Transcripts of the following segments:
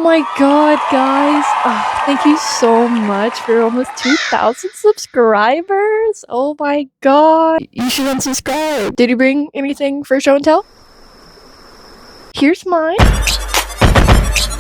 my god, guys. Oh, thank you so much for almost 2,000 subscribers. Oh my god. You should unsubscribe. Did you bring anything for show and tell? Here's mine.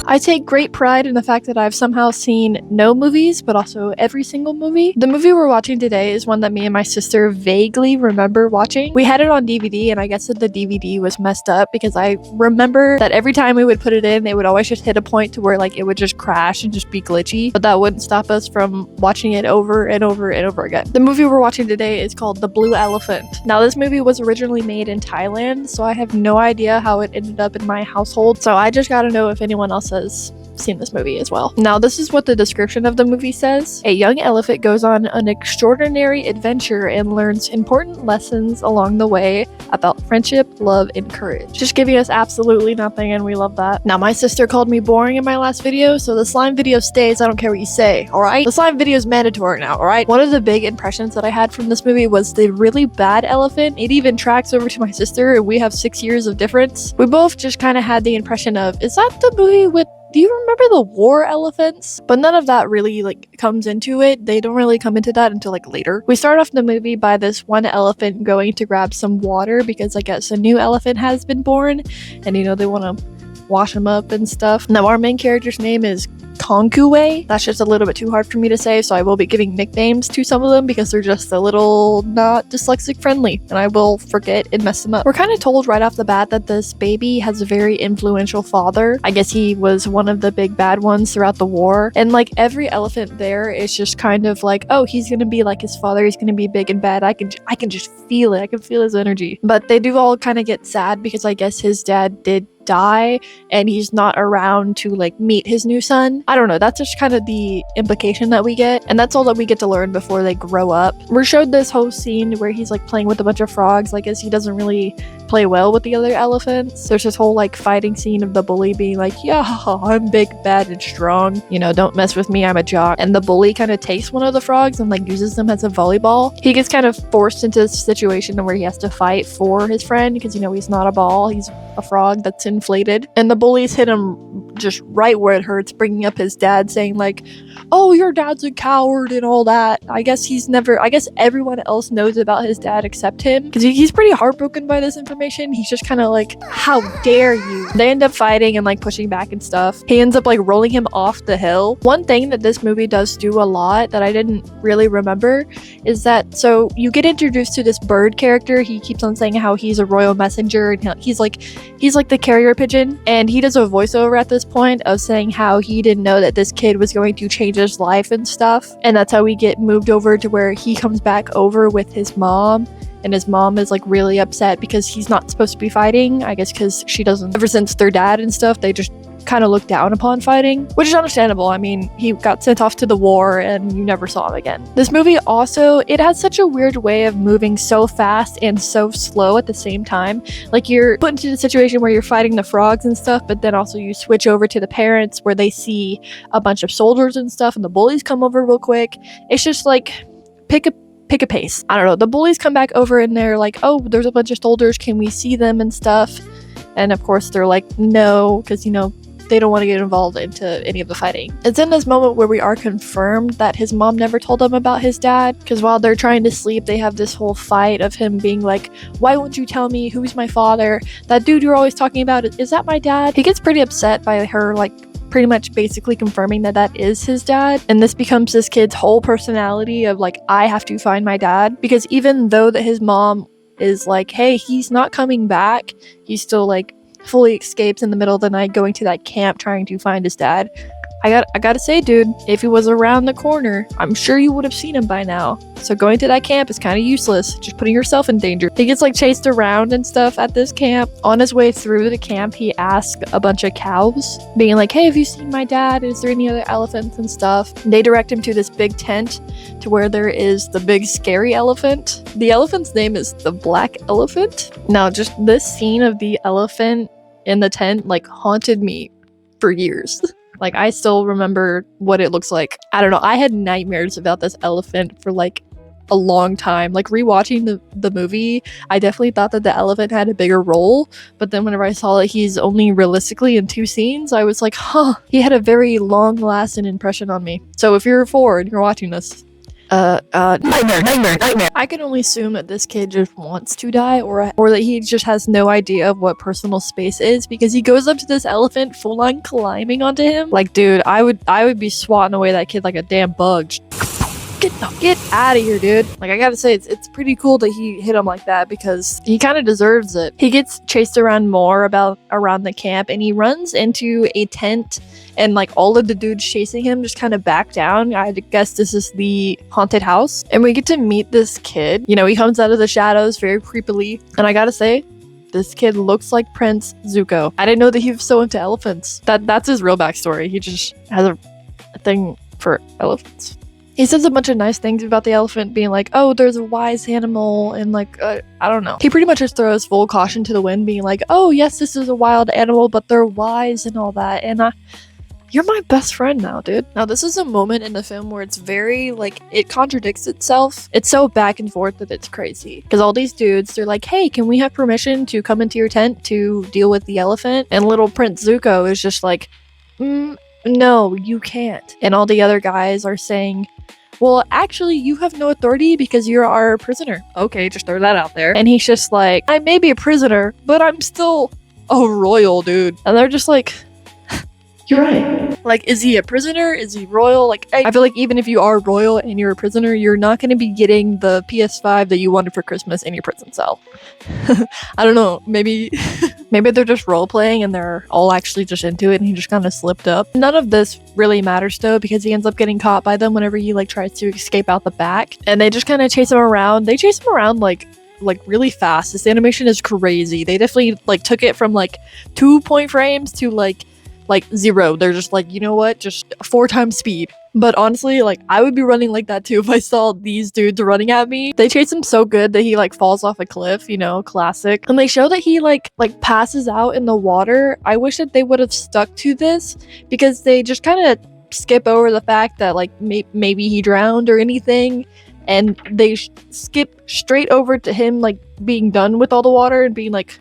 I take great pride in the fact that I've somehow seen no movies, but also every single movie. The movie we're watching today is one that me and my sister vaguely remember watching. We had it on DVD, and I guess that the DVD was messed up because I remember that every time we would put it in, it would always just hit a point to where like it would just crash and just be glitchy, but that wouldn't stop us from watching it over and over and over again. The movie we're watching today is called The Blue Elephant. Now, this movie was originally made in Thailand, so I have no idea how it ended up in my household, so I just gotta know if anyone else has seen this movie as well. Now, this is what the description of the movie says. A young elephant goes on an extraordinary adventure and learns important lessons along the way about friendship, love, and courage. Just giving us absolutely nothing, and we love that. Now, my sister called me boring in my last video, so the slime video stays. I don't care what you say, alright? The slime video is mandatory now, alright? One of the big impressions that I had from this movie was the really bad elephant. It even tracks over to my sister, and we have 6 years of difference. We both just kind of had the impression of, is that the movie with do you remember the war elephants? But none of that really comes into it. They don't really come into that until later. We start off the movie by this one elephant going to grab some water because I guess a new elephant has been born and they want to wash him up and stuff. Now, our main character's name is Konkue. That's just a little bit too hard for me to say, so I will be giving nicknames to some of them because they're just a little not dyslexic friendly and I will forget and mess them up. We're kind of told right off the bat that this baby has a very influential father. I guess he was one of the big bad ones throughout the war, and every elephant there is just kind of oh, he's gonna be like his father, he's gonna be big and bad. I can just feel it. I can feel his energy. But they do all kind of get sad because I guess his dad did die and he's not around to meet his new son. I don't know, that's just kind of the implication that we get, and that's all that we get to learn before they grow up. We're showed this whole scene where he's playing with a bunch of frogs, as he doesn't really play well with the other elephants. There's this whole fighting scene of the bully being yeah, I'm big, bad, and strong, don't mess with me, I'm a jock. And the bully kind of takes one of the frogs and uses them as a volleyball. He gets kind of forced into a situation where he has to fight for his friend because he's not a ball, he's a frog that's inflated, and the bullies hit him just right where it hurts, bringing up his dad saying oh, your dad's a coward and all that. I guess everyone else knows about his dad except him because he's pretty heartbroken by this information. He's just kind of how dare you. They end up fighting and pushing back and stuff. He ends up rolling him off the hill. One thing that this movie does do a lot that I didn't really remember is that, so you get introduced to this bird character. He keeps on saying how he's a royal messenger and he's the carrier pigeon, and he does a voiceover at this point of saying how he didn't know that this kid was going to change his life and stuff, and that's how we get moved over to where he comes back over with his mom, and his mom is really upset because he's not supposed to be fighting, I guess because she doesn't, ever since their dad and stuff, they just kind of look down upon fighting, which is understandable. I mean, he got sent off to the war and you never saw him again. This movie also, it has such a weird way of moving so fast and so slow at the same time. You're put into the situation where you're fighting the frogs and stuff, but then also you switch over to the parents where they see a bunch of soldiers and stuff and the bullies come over real quick. It's just pick a pace. I don't know. The bullies come back over and they're oh, there's a bunch of soldiers, can we see them and stuff? And of course they're no, because they don't want to get involved into any of the fighting. It's in this moment where we are confirmed that his mom never told him about his dad, because while they're trying to sleep, they have this whole fight of him being why won't you tell me who's my father? That dude you're always talking about, is that my dad? He gets pretty upset by her pretty much basically confirming that that is his dad, and this becomes this kid's whole personality of I have to find my dad, because even though that his mom is hey, he's not coming back, he's still fully escapes in the middle of the night going to that camp trying to find his dad. I gotta say, dude, if he was around the corner, I'm sure you would have seen him by now. So going to that camp is kind of useless, just putting yourself in danger. He gets chased around and stuff at this camp. On his way through the camp, he asks a bunch of cows, being hey, have you seen my dad? Is there any other elephants and stuff? They direct him to this big tent to where there is the big scary elephant. The elephant's name is the Black Elephant. Now, just this scene of the elephant in the tent haunted me for years. I still remember what it looks like. I don't know, I had nightmares about this elephant for a long time. Like rewatching the movie, I definitely thought that the elephant had a bigger role, but then whenever I saw that he's only realistically in 2 scenes, I was like, huh, he had a very long lasting impression on me. So if you're 4 and you're watching this, nightmare. I can only assume that this kid just wants to die, or that he just has no idea of what personal space is, because he goes up to this elephant full on climbing onto him. Like, dude, I would be swatting away that kid like a damn bug. Get out of here, dude. Like, I gotta say, it's pretty cool that he hit him like that, because he kind of deserves it. He gets chased around more around the camp, and he runs into a tent, and like all of the dudes chasing him just kind of back down. I guess this is the haunted house, and we get to meet this kid. You know, he comes out of the shadows very creepily, and I gotta say, this kid looks like Prince Zuko. I didn't know that he was so into elephants. That's his real backstory. He just has a thing for elephants. He says a bunch of nice things about the elephant, being like, oh, there's a wise animal, and like, I don't know. He pretty much just throws full caution to the wind, being like, oh, yes, this is a wild animal, but they're wise and all that. And you're my best friend now, dude. Now, this is a moment in the film where it's very, like, it contradicts itself. It's so back and forth that it's crazy. Because all these dudes, they're like, hey, can we have permission to come into your tent to deal with the elephant? And little Prince Zuko is just like, no, you can't. And all the other guys are saying, well, actually, you have no authority because you're our prisoner. Okay, just throw that out there. And he's just like, I may be a prisoner, but I'm still a royal, dude. And they're just like, you're right. Like, is he a prisoner? Is he royal? Like, I feel like even if you are royal and you're a prisoner, you're not going to be getting the PS5 that you wanted for Christmas in your prison cell. I don't know. Maybe they're just role playing and they're all actually just into it and he just kind of slipped up. None of this really matters though, because he ends up getting caught by them whenever he like tries to escape out the back, and they just kind of chase him around. They chase him around like really fast. This animation is crazy. They definitely like took it from like 2-point frames to like 0. They're just like, you know what, just 4 times speed. But honestly, like, I would be running like that too if I saw these dudes running at me. They chase him so good that he like falls off a cliff, you know, classic. And they show that he like passes out in the water. I wish that they would have stuck to this, because they just kind of skip over the fact that like maybe he drowned or anything, and they skip straight over to him like being done with all the water and being like,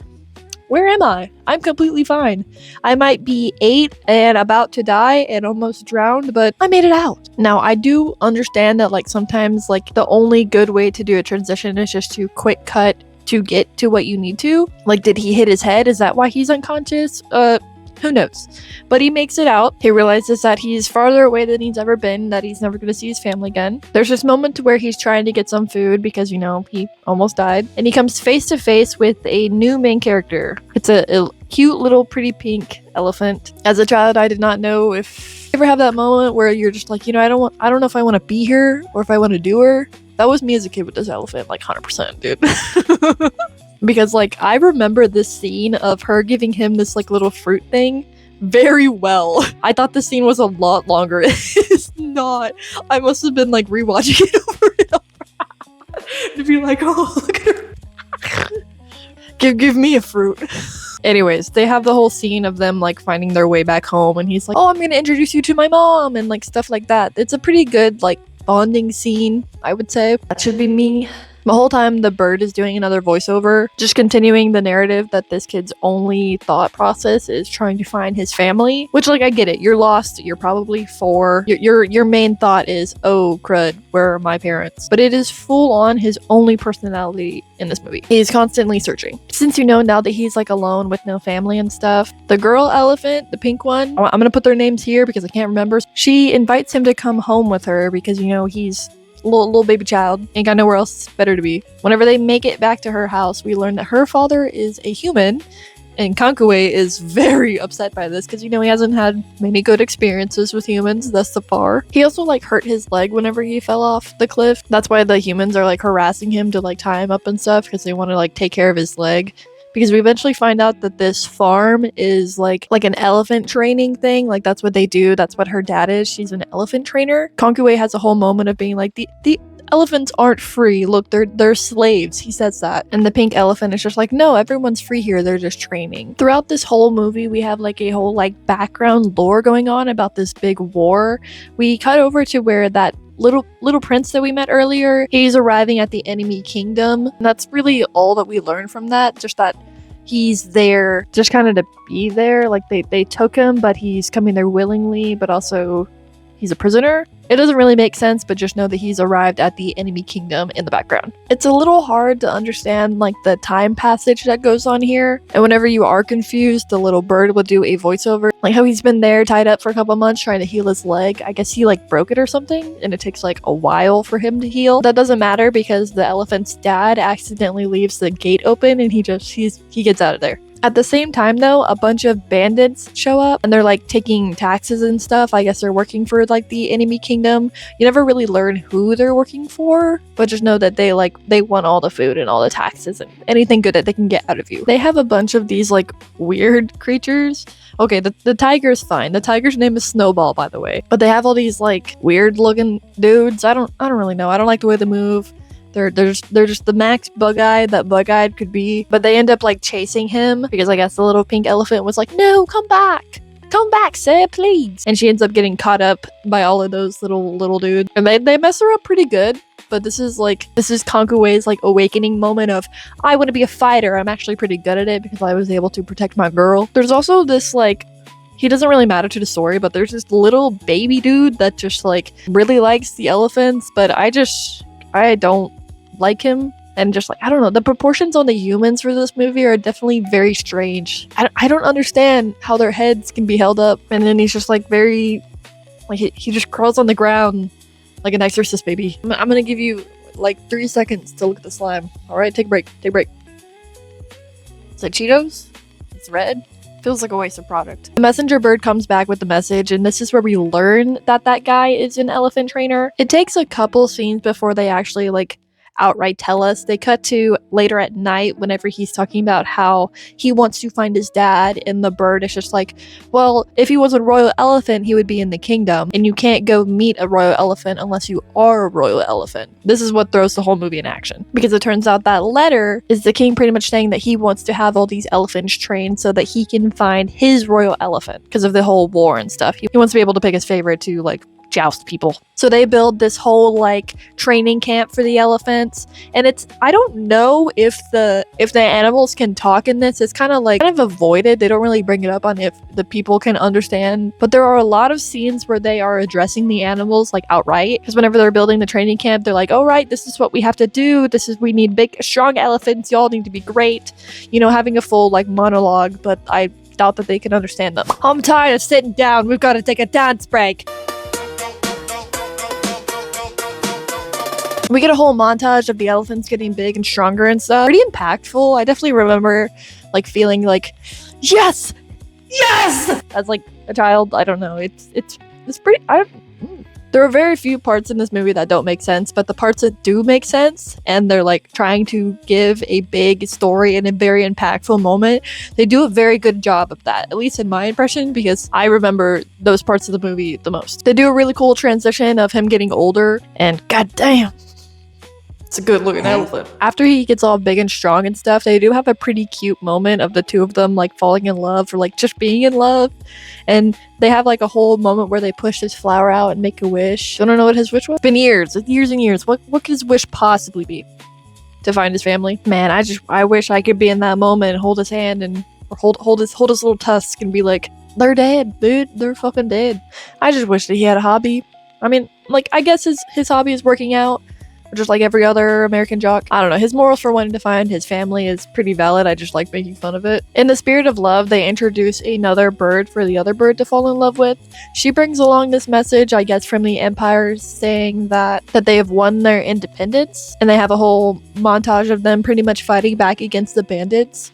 where am I? I'm completely fine. I might be 8 and about to die and almost drowned, but I made it out. Now, I do understand that like sometimes like the only good way to do a transition is just to quick cut to get to what you need to. Like, did he hit his head? Is that why he's unconscious? Who knows? But he makes it out. He realizes that he's farther away than he's ever been, that he's never going to see his family again. There's this moment where he's trying to get some food because, you know, he almost died. And he comes face to face with a new main character. It's a cute little pretty pink elephant. As a child, I did not know if you ever have that moment where you're just like, you know, I don't know if I want to be here or if I want to do her. That was me as a kid with this elephant, like 100%, dude. Because like I remember this scene of her giving him this like little fruit thing very well. I thought the scene was a lot longer. It's not. I must have been like rewatching it over and over to be like, oh, look at her. Give me a fruit. Anyways, they have the whole scene of them like finding their way back home, and he's like, oh, I'm gonna introduce you to my mom, and like stuff like that. It's a pretty good like bonding scene, I would say. That should be me. The whole time the bird is doing another voiceover, just continuing the narrative that this kid's only thought process is trying to find his family. Which, like, I get it. You're lost. You're probably 4. Your main thought is, oh, crud, where are my parents? But it is full on his only personality in this movie. He's constantly searching. Since you know now that he's, like, alone with no family and stuff, the girl elephant, the pink one, I'm gonna put their names here because I can't remember. She invites him to come home with her because, you know, he's little baby child, ain't got nowhere else better to be. Whenever they make it back to her house, we learn that her father is a human, and Kankwe is very upset by this because, you know, he hasn't had many good experiences with humans thus far. He also like hurt his leg whenever he fell off the cliff. That's why the humans are like harassing him to like tie him up and stuff, because they want to like take care of his leg. Because we eventually find out that this farm is like an elephant training thing. Like, that's what they do. That's what her dad is. She's an elephant trainer. Konkue has a whole moment of being like, the elephants aren't free. Look, they're slaves. He says that. And the pink elephant is just like, no, everyone's free here. They're just training. Throughout this whole movie, we have like a whole like background lore going on about this big war. We cut over to where that little prince that we met earlier, he's arriving at the enemy kingdom. And that's really all that we learn from that. Just that he's there just kind of to be there. Like they took him, but he's coming there willingly, but also he's a prisoner. It doesn't really make sense, but just know that he's arrived at the enemy kingdom in the background. It's a little hard to understand like the time passage that goes on here. And whenever you are confused, the little bird will do a voiceover. Like how he's been there tied up for a couple months trying to heal his leg. I guess he like broke it or something, and it takes like a while for him to heal. That doesn't matter because the elephant's dad accidentally leaves the gate open and he gets out of there. At the same time though, a bunch of bandits show up and they're like taking taxes and stuff. I guess they're working for like the enemy kingdom. You never really learn who they're working for, but just know that they want all the food and all the taxes and anything good that they can get out of you. They have a bunch of these like weird creatures. Okay, the tiger's fine. The tiger's name is Snowball, by the way. But they have all these like weird looking dudes. I don't really know. I don't like the way they move. They're just the max bug-eyed that bug-eyed could be. But they end up like chasing him because I guess the little pink elephant was like, no, come back. Come back, sir, please. And she ends up getting caught up by all of those little dudes. And they mess her up pretty good. But this is Konkuwe's like awakening moment of, I want to be a fighter. I'm actually pretty good at it because I was able to protect my girl. There's also this like, he doesn't really matter to the story, but there's this little baby dude that just like really likes the elephants. But I don't like him. And just like, I don't know, the proportions on the humans for this movie are definitely very strange. I don't understand how their heads can be held up. And then he's just like very, like he just crawls on the ground like an exorcist baby. I'm gonna give you like 3 seconds to look at the slime. All right, take a break. Is it Cheetos? It's red. Feels like a waste of product. The messenger bird comes back with the message, and this is where we learn that guy is an elephant trainer. It takes a couple scenes before they actually like outright tell us. They cut to later at night whenever he's talking about how he wants to find his dad, and the bird is just like, well, if he was a royal elephant, he would be in the kingdom, and you can't go meet a royal elephant unless you are a royal elephant. This is what throws the whole movie in action, because it turns out that letter is the king pretty much saying that he wants to have all these elephants trained so that he can find his royal elephant because of the whole war and stuff. He wants to be able to pick his favorite to like joust people. So they build this whole like training camp for the elephants, and I don't know if the animals can talk in this. It's kind of avoided. They don't really bring it up on if the people can understand, but there are a lot of scenes where they are addressing the animals like outright, because whenever they're building the training camp, they're like, all right, this is what we have to do. We need big strong elephants. Y'all need to be great, having a full like monologue, but I doubt that they can understand them. I'm tired of sitting down. We've got to take a dance break. We get a whole montage of the elephants getting big and stronger and stuff. Pretty impactful. I definitely remember like feeling like, yes! As like a child. I don't know. It's pretty... There are very few parts in this movie that don't make sense, but the parts that do make sense, and they're like trying to give a big story and a very impactful moment, they do a very good job of that, at least in my impression, because I remember those parts of the movie the most. They do a really cool transition of him getting older, and goddamn, it's a good looking elephant. After he gets all big and strong and stuff, they do have a pretty cute moment of the two of them like falling in love, or like just being in love. And they have like a whole moment where they push his flower out and make a wish. I don't know what his wish was. It's been years and years. What could his wish possibly be? To find his family? Man, I wish I could be in that moment and hold his hand and or hold his little tusk and be like, they're dead, dude. They're fucking dead. I just wish that he had a hobby. I mean, like, I guess his hobby is working out, just like every other American jock. I don't know, his morals for wanting to find his family is pretty valid. I just like making fun of it. In the spirit of love, they introduce another bird for the other bird to fall in love with. She brings along this message, I guess, from the Empire, saying that they have won their independence, and they have a whole montage of them pretty much fighting back against the bandits.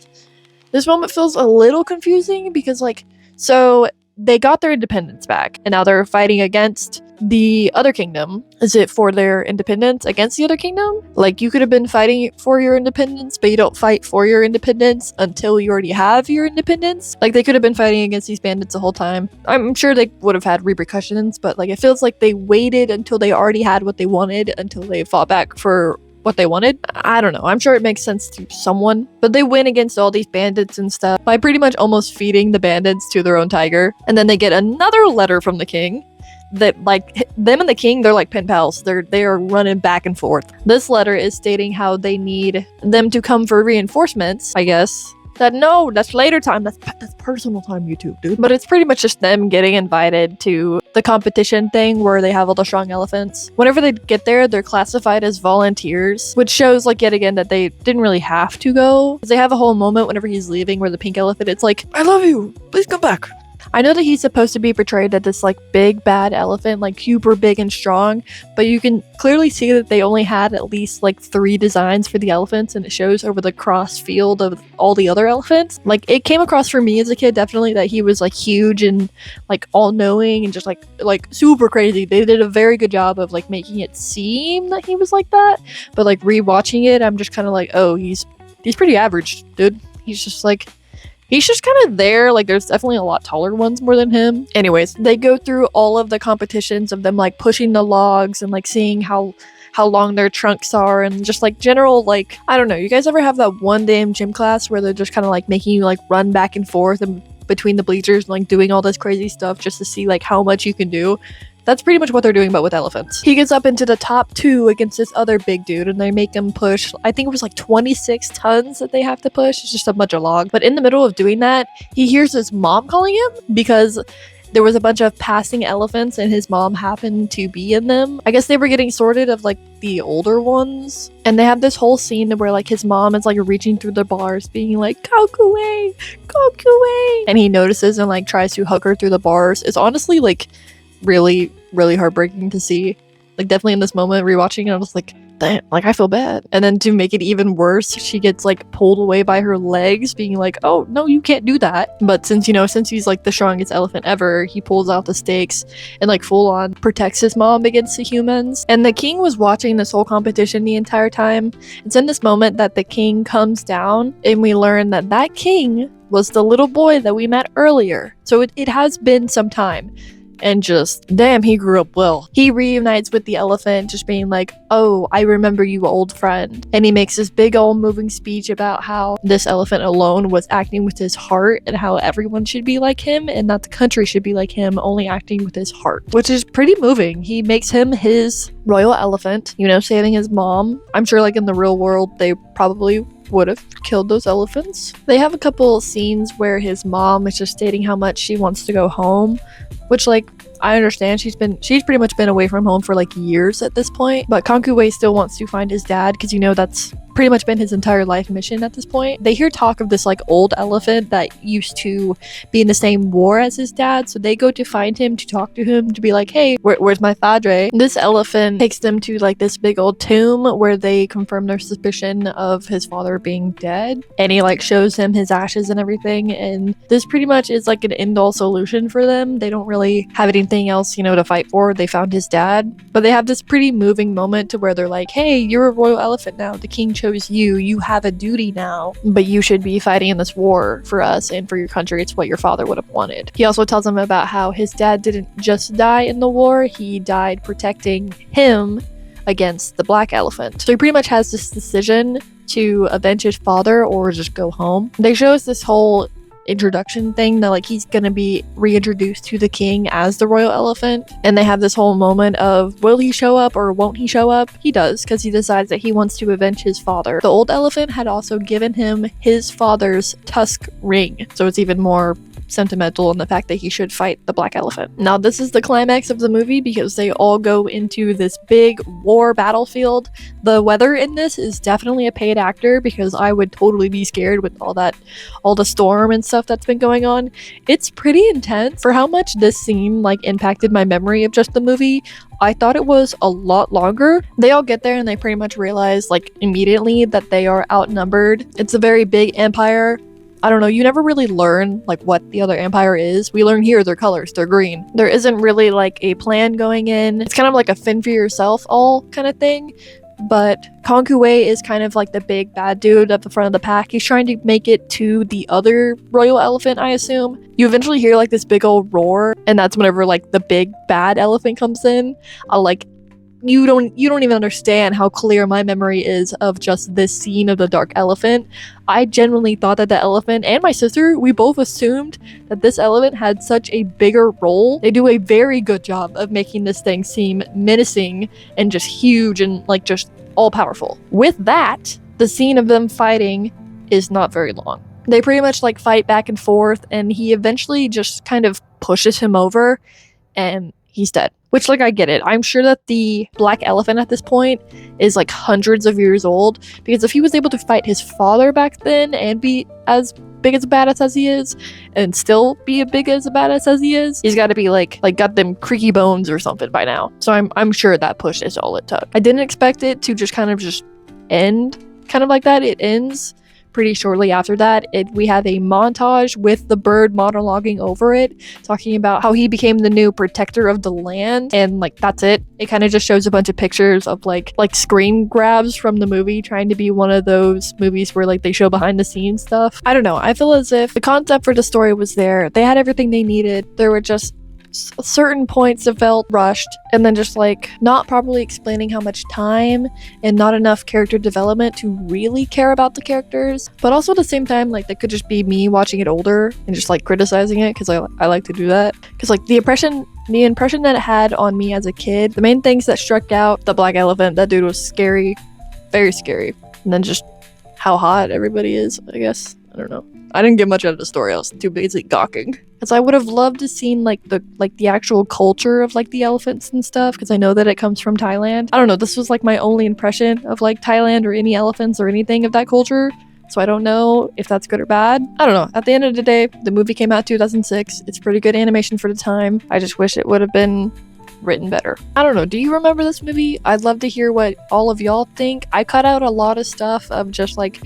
This moment feels a little confusing because, like, so they got their independence back, and now they're fighting against the other kingdom. Is it for their independence against the other kingdom? Like, you could have been fighting for your independence, but you don't fight for your independence until you already have your independence. Like, they could have been fighting against these bandits the whole time. I'm sure they would have had repercussions, but like, it feels like they waited until they already had what they wanted until they fought back for what they wanted. I don't know. I'm sure it makes sense to someone, but they win against all these bandits and stuff by pretty much almost feeding the bandits to their own tiger. And then they get another letter from the king that like them and the king, they're like pen pals. They are running back and forth. This letter is stating how they need them to come for reinforcements, I guess. That's later time. That's personal time, YouTube, dude. But it's pretty much just them getting invited to the competition thing where they have all the strong elephants. Whenever they get there, they're classified as volunteers, which shows like yet again that they didn't really have to go. They have a whole moment whenever he's leaving where the pink elephant, it's like, I love you, please come back. I know that he's supposed to be portrayed as this like big bad elephant, like super big and strong, but you can clearly see that they only had at least like 3 designs for the elephants, and it shows over the cross field of all the other elephants. Like it came across for me as a kid definitely that he was like huge and like all-knowing and just like super crazy. They did a very good job of like making it seem that he was like that, but like rewatching it, I'm just kind of like, oh, he's pretty average, dude. He's just kind of there. Like there's definitely a lot taller ones more than him. Anyways, they go through all of the competitions of them like pushing the logs and like seeing how long their trunks are and just like general like, I don't know, you guys ever have that one day in gym class where they're just kind of like making you like run back and forth and between the bleachers and like doing all this crazy stuff just to see like how much you can do? That's pretty much what they're doing, but with elephants. He gets up into the top 2 against this other big dude, and they make him push, I think it was like 26 tons that they have to push. It's just a bunch of logs. But in the middle of doing that, he hears his mom calling him because there was a bunch of passing elephants and his mom happened to be in them. I guess they were getting sorted of like the older ones. And they have this whole scene where like his mom is like reaching through the bars being like, Kokue! Kokue! And he notices and like tries to hug her through the bars. It's honestly like really heartbreaking to see. Like definitely in this moment rewatching it, I was like, damn, like I feel bad. And then to make it even worse, she gets like pulled away by her legs being like, oh no, you can't do that. But since he's like the strongest elephant ever, he pulls out the stakes and like full on protects his mom against the humans. And the king was watching this whole competition the entire time. It's in this moment that the king comes down and we learn that king was the little boy that we met earlier. So it has been some time. And just, damn, he grew up well. He reunites with the elephant, just being like, oh, I remember you, old friend. And he makes this big old moving speech about how this elephant alone was acting with his heart and how everyone should be like him and not the country should be like him, only acting with his heart, which is pretty moving. He makes him his royal elephant, saving his mom. I'm sure like in the real world, they probably would have killed those elephants. They have a couple scenes where his mom is just stating how much she wants to go home, which like I understand. She's pretty much been away from home for like years at this point, but Kankue still wants to find his dad because that's pretty much been his entire life mission at this point. They hear talk of this like old elephant that used to be in the same war as his dad, so they go to find him to talk to him to be like, hey, where's my padre? This elephant takes them to like this big old tomb where they confirm their suspicion of his father being dead, and he like shows him his ashes and everything, and this pretty much is like an end-all solution for them. They don't really have anything else to fight for. They found his dad, but they have this pretty moving moment to where they're like, hey, you're a royal elephant now. The king chose you have a duty now, but you should be fighting in this war for us and for your country. It's what your father would have wanted. He also tells them about how his dad didn't just die in the war, he died protecting him against the black elephant. So he pretty much has this decision to avenge his father or just go home. They show us this whole introduction thing that like he's gonna be reintroduced to the king as the royal elephant, and they have this whole moment of will he show up or won't he show up? He does, because he decides that he wants to avenge his father. The old elephant had also given him his father's tusk ring, so it's even more sentimental in the fact that he should fight the black elephant. Now this is the climax of the movie because they all go into this big war battlefield. The weather in this is definitely a paid actor because I would totally be scared with all the storm and stuff that's been going on. It's pretty intense. For how much this scene like impacted my memory of just the movie, I thought it was a lot longer. They all get there and they pretty much realize like immediately that they are outnumbered. It's a very big empire. I don't know, you never really learn like what the other empire is. We learn here their colors, they're green. There isn't really like a plan going in. It's kind of like a fend for yourself all kind of thing. But Kankue is kind of like the big bad dude at the front of the pack. He's trying to make it to the other royal elephant, I assume. You eventually hear like this big old roar, and that's whenever like the big bad elephant comes in. you don't even understand how clear my memory is of just this scene of the dark elephant. I genuinely thought that the elephant, and my sister, we both assumed that this elephant had such a bigger role. They do a very good job of making this thing seem menacing and just huge and like just all powerful. With that, the scene of them fighting is not very long. They pretty much like fight back and forth, and he eventually just kind of pushes him over and he's dead. Which, like, I get it. I'm sure that the black elephant at this point is like hundreds of years old, because if he was able to fight his father back then and be as big as a badass as he is and still be as big as a badass as he is, he's got to be like got them creaky bones or something by now. So I'm sure that push is all it took. I didn't expect it to just kind of just end kind of like that. It ends pretty shortly after that. We have a montage with the bird monologuing over it, talking about how he became the new protector of the land, and like that's it. It kind of just shows a bunch of pictures of like screen grabs from the movie, trying to be one of those movies where like they show behind the scenes stuff. I don't know. I feel as if the concept for the story was there. They had everything they needed. There were just certain points that felt rushed, and then just like not properly explaining how much time and not enough character development to really care about the characters. But also at the same time, like that could just be me watching it older and just like criticizing it, because I like to do that. Because like the impression that it had on me as a kid, the main things that struck out: the black elephant, that dude was scary, very scary, and then just how hot everybody is, I guess. I don't know. I didn't get much out of the story. I was too busy gawking. Because I would have loved to seen like the actual culture of like the elephants and stuff, because I know that it comes from Thailand. I don't know, this was like my only impression of like Thailand or any elephants or anything of that culture. So I don't know if that's good or bad. I don't know. At the end of the day, the movie came out 2006. It's pretty good animation for the time. I just wish it would have been written better. I don't know. Do you remember this movie? I'd love to hear what all of y'all think. I cut out a lot of stuff of just like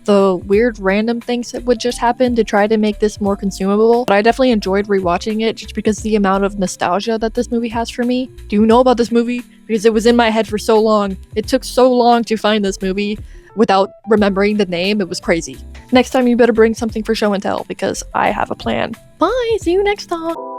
the weird random things that would just happen to try to make this more consumable, but I definitely enjoyed rewatching it just because the amount of nostalgia that this movie has for me. Do you know about this movie? Because it was in my head for so long. It took so long to find this movie without remembering the name. It was crazy. Next time you better bring something for show and tell, because I have a plan. Bye, see you next time.